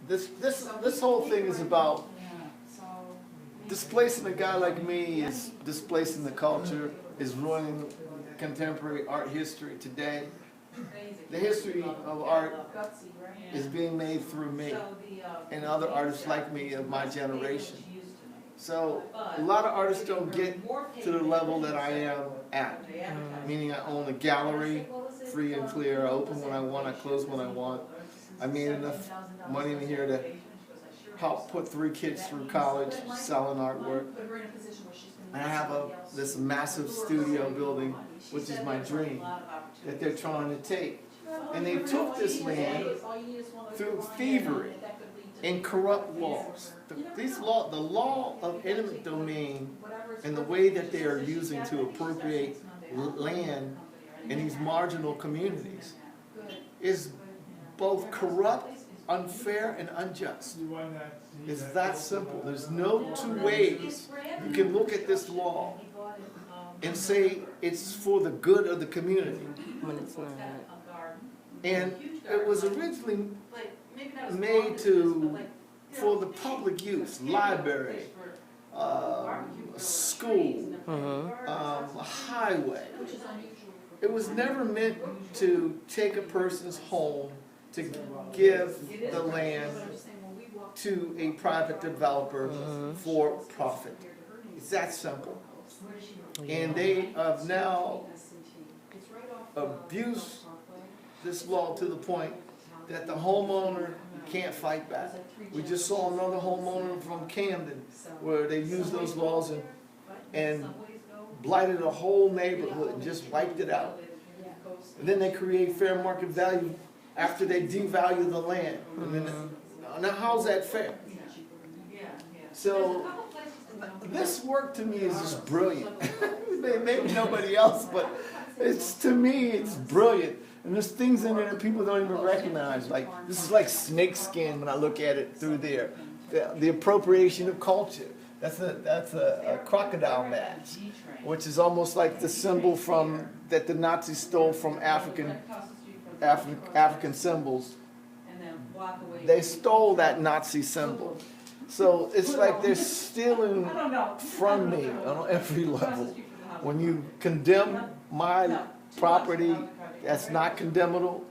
this whole thing is about displacing a guy like me, is displacing the culture, is ruining contemporary art history today. The history of art is being made through me and other artists like me of my generation. So a lot of artists don't get to the level that I am at, meaning I own a gallery, free and clear. I open when I want, I close when I want. I made enough money in here to help put 3 kids through college selling artwork. And I have this massive studio building, which is my dream, that they're trying to take. And they took this land through thievery and corrupt laws. The law of eminent domain and the way that they are using to appropriate land in these marginal communities is both corrupt, unfair, and unjust. It's that simple. There's no 2 ways you can look at this law and say it's for the good of the community when it's not. And it was originally made for the public use, library, school, a highway. It was never meant to take a person's home to give the land to a private developer for profit. It's that simple. And they have now abused this law to the point that the homeowner can't fight back. We just saw another homeowner from Camden where they used those laws and blighted a whole neighborhood and just wiped it out. And then they create fair market value after they devalue the land. And then, now how's that fair? So this work to me is just brilliant. Maybe nobody else, but to me it's brilliant. And there's things in there that people don't even recognize. Like, this is like snake skin when I look at it through there. The appropriation of culture. That's a crocodile mask, which is almost like the symbol that the Nazis stole from African symbols. They stole that Nazi symbol. So it's like they're stealing from me on every level. When you condemn my property that's not condemnable,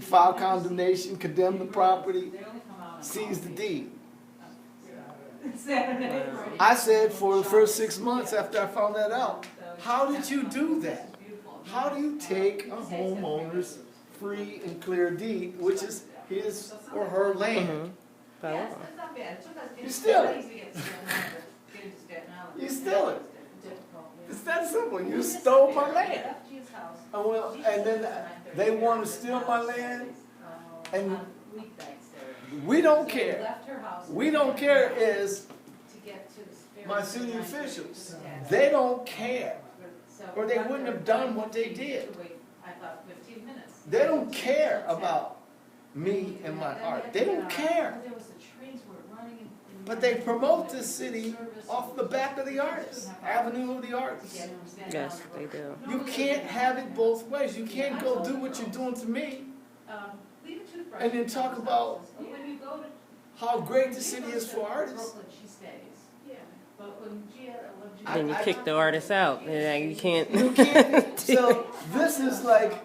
file condemnation, condemn the property, seize the deed. I said for the first 6 months after I found that out, how did you do that? How do you take a homeowner's free and clear deed, which is his or her land? You steal it. You steal it. It's that simple. You stole my land. And then they want to steal my land, and we don't care. We don't care is my city officials. They don't care, or they wouldn't have done what they did. They don't care about me and my art. They don't care. But they promote this city off the back of the artist, Avenue of the Artists. Yes, they do. You can't have it both ways. You can't go do what you're doing to me and then talk about how great the city is for artists. Then you kick the artist out. Yeah, you can't. You can't. So this is like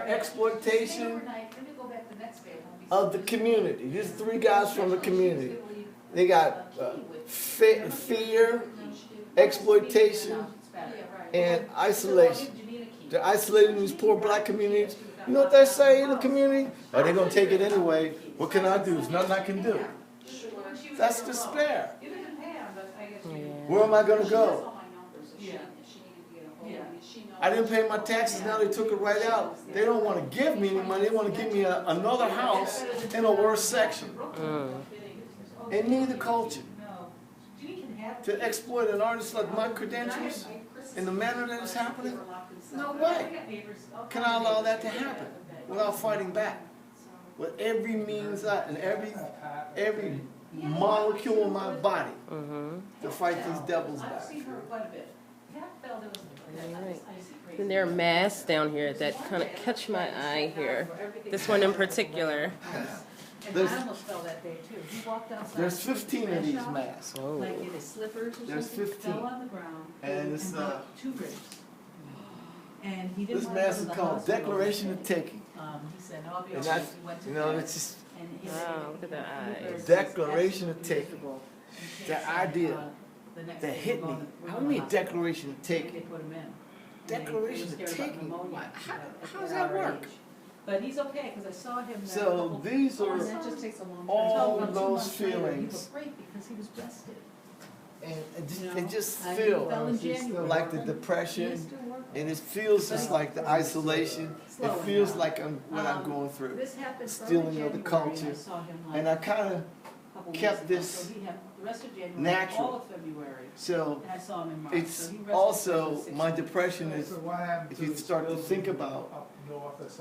exploitation of the community. These 3 guys from the community. They got fear, exploitation, and isolation. They're isolating these poor black communities. You know what they say in the community? Oh, they're going to take it anyway. What can I do? There's nothing I can do. That's despair. Where am I going to go? I didn't pay my taxes, now they took it right out. They don't want to give me any money, they want to give me another house in a worse section. And need the culture. To exploit an artist like my credentials in the manner that it's happening? No way. Can I allow that to happen without fighting back? With every means and every molecule in my body to fight these devils back. Alright. And there are masks down here that kind of catch my eye here. This one in particular. There's- I almost fell that day too. He walked outside. There's 15 of these masks. Oh. Like in his slippers or There's something, 15. fell on the ground. And it's, broke 2 ribs. And he didn't This want to go mask to is the called hospital. Declaration of Taking. He said, no, I'll be And okay. that's, He went to you know, bed, it's just and he Wow, look at the eyes. Declaration of Taking. miserable. He The takes, idea the next that day hit we're me. going- we're How going do you to mean the Declaration of hospital. Taking? They put him in. And Declaration they of were scared about Taking? pneumonia How at does our that work? age. But he's okay, because I saw him there. So these And are that just takes a long time. all About 2 those months later, He feelings. was great because he was rested. And You know, it just he fell in feels January. like the He is depression, still working. and it feels just like the isolation. It Slowing feels down. like what I'm going through. This happened stealing early of the January, culture. I saw him like And I kind of, a couple kept weeks ago. this So he had the rest of January, natural. all of February, so and I saw him in March. it's So he rested also, for 6 my weeks. depression is, if you start to think about,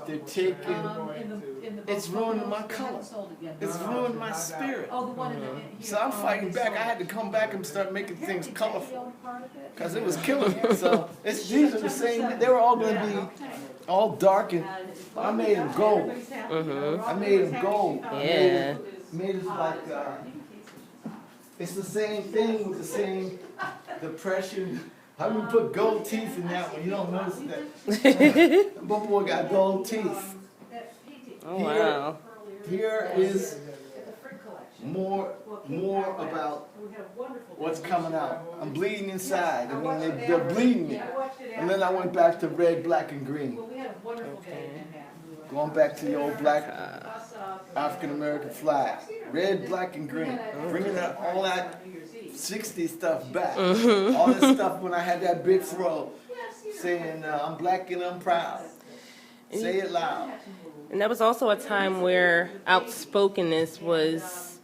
they're taking, In the it's boat ruining photos, my they color. haven't sold it yet. It's ruined my spirit. Oh, the one in the. So I'm fighting back. I had to come back and start making things colorful. Because it was killing me. So these are the same, they were all going to be all dark, and I made them gold. I made them gold. I Yeah. made it like, it's the same thing with the same depression. How do you put gold teeth in that one? You don't notice that. My boy got gold teeth. Oh wow. Here is more about what's coming out. I'm bleeding inside. I mean, they're bleeding me. And then I went back to red, black, and green. Well, we had a wonderful day in Manhattan. Going back to the old black African American flag. Red, black, and green. Bringing that, all that 60s stuff back. All this stuff when I had that big fro. Saying, I'm black and I'm proud. Say it loud. And that was also a time where outspokenness was,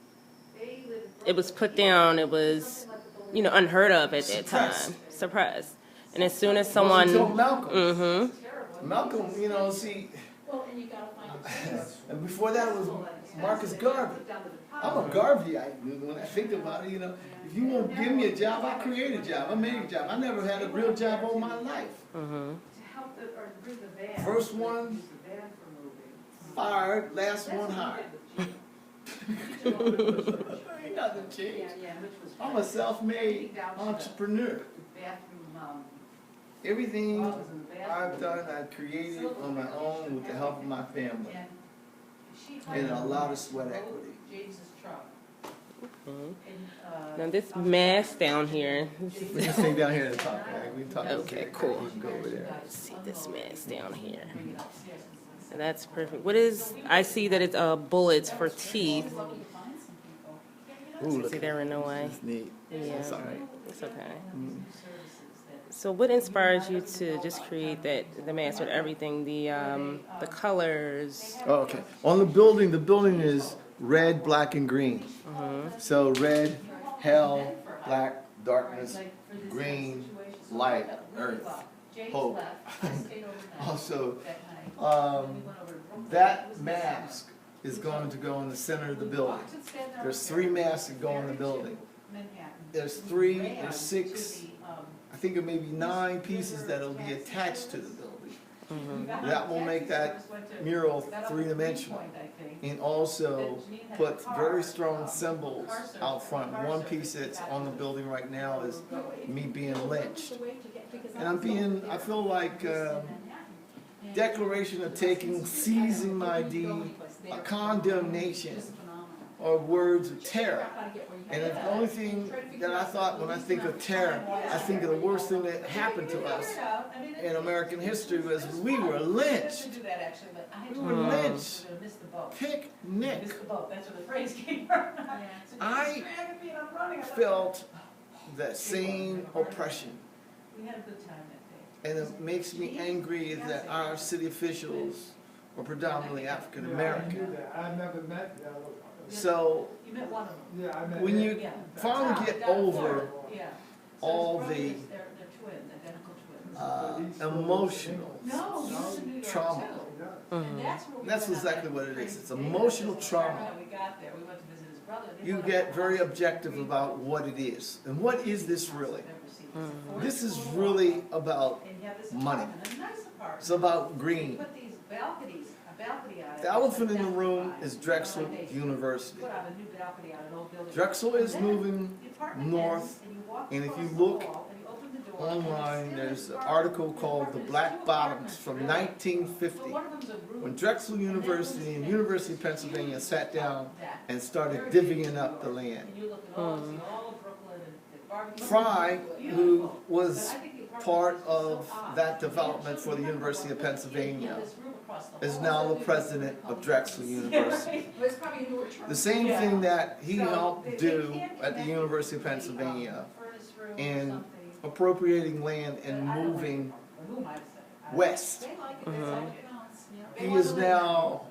it was put down, it was, you know, unheard of at that time, suppressed. And as soon as someone, Until Malcolm. mm-hmm, Malcolm, you know, see, and before that was Marcus Garvey. I'm a Garveyite when I think about it, you know. If you won't give me a job, I create a job. I made a job. I never had a real job all my life. mm-hmm. First one fired, last one hired. Ain't nothing changed. I'm a self-made entrepreneur. Everything I've done, I've created on my own with the help of my family. And a lot of sweat equity. Now this mask down here, We can stay down here and talk, right? We can talk. Okay, cool. We can go over there. let's see this mask down here. And that's perfect. What is, I see that it's bullets for teeth. Ooh, look See, at there were no way. It's neat. Yeah, It's all right. it's okay. So what inspires you to just create that, the mask with everything, the colors? Oh, okay. On the building is red, black, and green. So red, hell, black, darkness, green, light, earth, hope. Also, that mask is going to go in the center of the building. There's 3 masks that go in the building. There's 6, I think it may be 9 pieces that will be attached to the building. That will make that mural 3-dimensional. And also put very strong symbols out front. One piece that's on the building right now is me being lynched. And I feel like declaration of taking, seizing my deed, a condemnation, or words of terror. And the only thing that I thought when I think of terror, I think of the worst thing that happened to us in American history was we were lynched. We were lynched. Picnic. I felt that same oppression. And it makes me angry that our city officials are predominantly African American. I never met the other one. So You met one of them. Yeah, I met. when you finally get over Yeah. all So the they're twins, identical twins. emotional No, he was in New York trauma. too. Yeah. And that's where we That's went out exactly that what it is. crazy It's day. emotional That's trauma. how we got there. We went to visit his you get very objective about what it is. And what is this really? This is really about money. It's about green. Put these balconies, a balcony on it. The elephant in the room is Drexel University. Put out a new balcony on an old building. Drexel is moving You park it north, in, and you walk and if you across the look wall, and you open the door, and it's online, still there's an in article called The apartments. Black There's two Bottoms apartments, from really. 1950. But one of them's a room. When Drexel University and University of Pennsylvania sat down That. and started divvying up the land. And you look at all, see all of Brooklyn and the barbecue. Fry, who Beautiful. was But I think the apartment part is so of odd. that development for the University of Pennsylvania, This room across the is hall. now the president of Drexel University. But it's probably a newer term. The same Yeah. thing that he So helped they do can't at the connect University of the, Pennsylvania furnace room or in something. appropriating land But and I don't like moving it. Who might say? I don't- west. They like it, that's all it counts. Yeah. He is now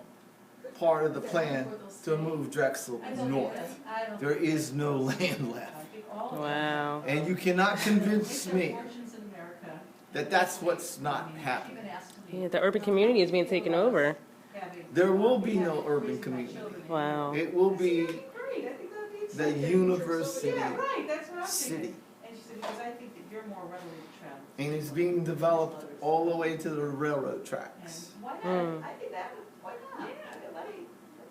part of the plan to move Drexel I don't north. think that- I don't There think is no land I left. think all of them- Wow. And you cannot convince They sell me fortunes in America. that that's what's not happening. Even asked to Yeah, me, the urban community is being taken over. having- There will be no having urban raising my community. children. Wow. It will be That'd be great. I think that'd be the exciting. university Yeah, right, that's what I'm city. thinking. And she said, because I think that you're more readily traveled. And it's being developed all the way to the railroad And tracks. why not? Mm. I think that would, why not? Yeah, let me.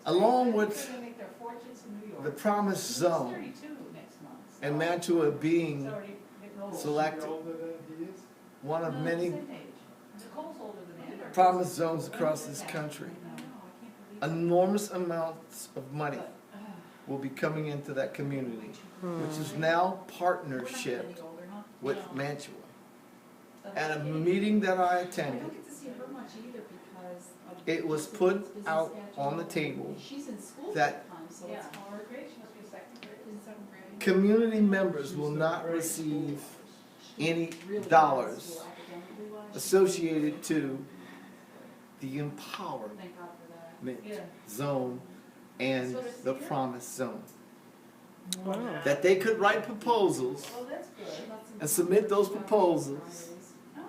Along with They're gonna make their fortunes in New York. The Promised She's Zone 32 next month. so and Mantua it's being already getting old. selected one of No, many same age. Nicole's older than Andrew. promised zones across this country. No, I can't believe it. Enormous amounts of money But, will be coming into that community, Hmm. which is now we're not partnership getting older, huh? with No. Mantua. So At a that's- meeting that I I attended, don't get to see her much either because of. it was the put business out schedule. on the table She's in school that full time, so Yeah. it's hard. Great, she must be a second grade. In seventh grade. community members will not receive any dollars associated to the empowerment Thank God for that. Yeah. zone and the promised zone. Wow. That they could write proposals Well, that's good. She lets them and submit those go on proposals Fridays. Oh,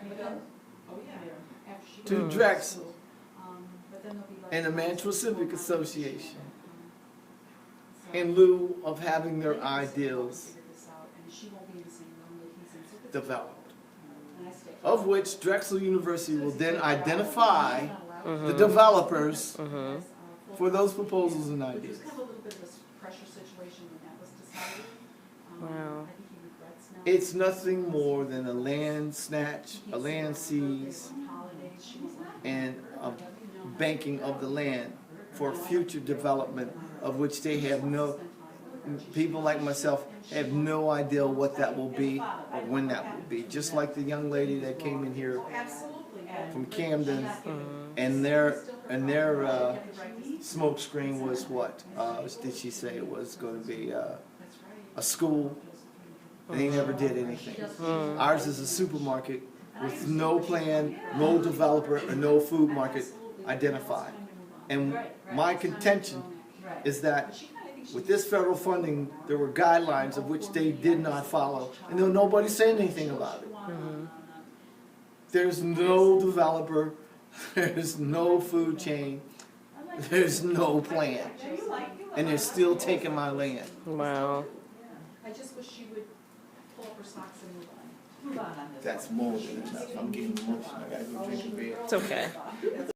But yeah. then- Oh, yeah. After she to goes Drexel school. But then there'll be like. and the Mantua Civic So- Association so- in lieu of having their They can still ideals figure this out, and she won't be in the same room with me since it's- developed, And I stay. of which Drexel University will then identify She's not allowed the to. developers Mhm. for those proposals and Which was ideas. kind of a little bit of a pressure situation when that was decided. Wow. I think he regrets now. It's nothing more than a land snatch, a land seize, Holidays, she won't let and a them know. banking of the land for future development of which they have no, people like myself have no idea what that will be or when that will be. Just like the young lady that came in here Absolutely. from Camden and their smoke screen was what? Did she say it was going to be a school? And they never did anything. Ours is a supermarket with no plan, no developer, and no food market identified. And my contention Right. is that with this federal funding, there were guidelines of which they did not follow, and there was nobody saying anything about it. There's no developer, there's no food chain, there's no plan, and they're still taking my land. Wow. I just wish she would pull up her socks and move on. Move on this That's one. more than enough. I'm getting emotional. I gotta go drink a beer. It's okay.